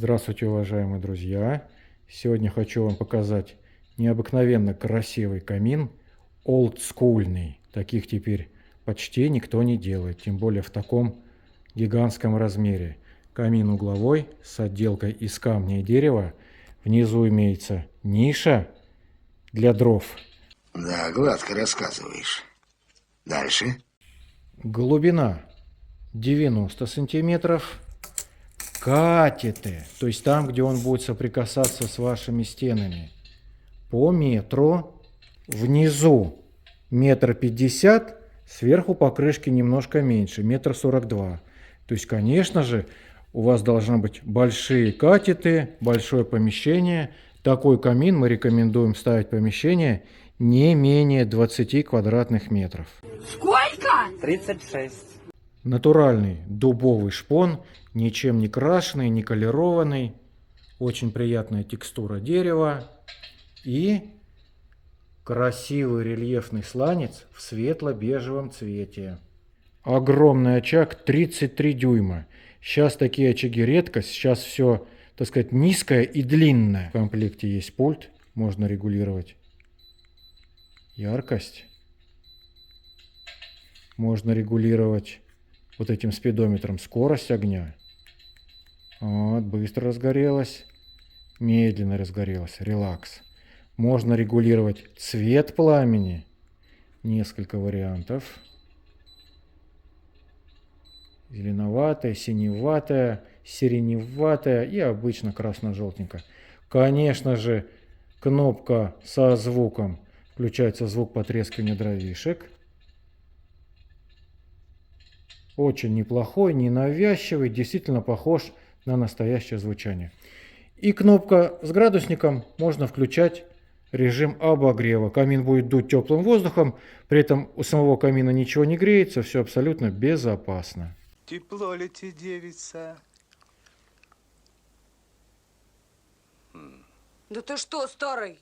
Здравствуйте, уважаемые друзья! Сегодня хочу вам показать необыкновенно красивый камин, олдскульный. Таких теперь почти никто не делает, тем более в таком гигантском размере. Камин угловой с отделкой из камня и дерева. Внизу имеется ниша для дров. Да, гладко рассказываешь. Дальше. Глубина 90 сантиметров. Катеты, то есть там, где он будет соприкасаться с вашими стенами, по метру. Внизу 1,50 м, сверху покрышки немножко меньше, 1,42 м. То есть, конечно же, у вас должны быть большие катеты, большое помещение. Такой камин мы рекомендуем ставить в помещение не менее 20 квадратных метров. Сколько? 36. Натуральный дубовый шпон, ничем не крашеный, не колерованный. Очень приятная текстура дерева. И красивый рельефный сланец в светло-бежевом цвете. Огромный очаг 33 дюйма. Сейчас такие очаги редкость. Сейчас все, так сказать, низкое и длинное. В комплекте есть пульт. Можно регулировать яркость. Можно регулировать вот этим спидометром скорость огня. Вот, быстро разгорелась. Медленно разгорелась. Релакс. Можно регулировать цвет пламени. Несколько вариантов. Зеленоватая, синеватая, сиреневатая и обычно красно-желтенькая. Конечно же, кнопка со звуком. Включается звук потрескивания дровишек. Очень неплохой, ненавязчивый, действительно похож на настоящее звучание. И кнопка с градусником, можно включать режим обогрева. Камин будет дуть теплым воздухом, при этом у самого камина ничего не греется, все абсолютно безопасно. Тепло ли тебе, девица? Да ты что, старый?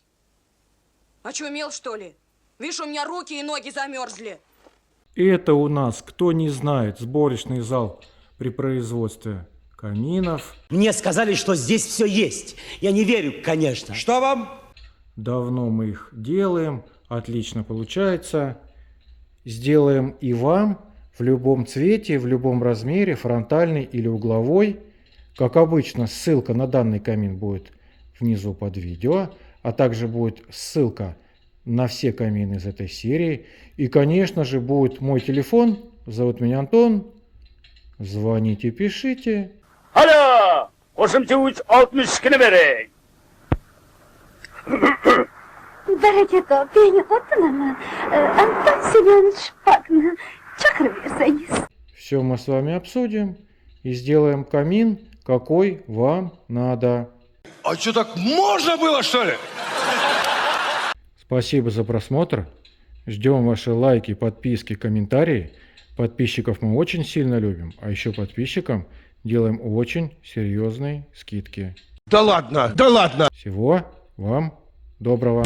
Очумел, что ли? Видишь, у меня руки и ноги замерзли. Это у нас, кто не знает, сборочный зал при производстве каминов. Мне сказали, что здесь все есть. Я не верю, конечно. Что вам? Давно мы их делаем, отлично получается. Сделаем и вам в любом цвете, в любом размере, фронтальный или угловой. Как обычно, ссылка на данный камин будет внизу под видео, а также будет ссылка на все камины из этой серии. И, конечно же, будет мой телефон. Зовут меня Антон. Звоните, пишите. Hala! Qo'shimcha 60 bering. Baraka beni o'tinaman. Anton Semyonovich Paqni chaqirib bersangiz. Все мы с вами обсудим и сделаем камин, какой вам надо. А что, так можно было, что ли? Спасибо за просмотр. Ждем ваши лайки, подписки, комментарии. Подписчиков мы очень сильно любим, а еще подписчикам делаем очень серьезные скидки. Да ладно, да ладно. Всего вам доброго.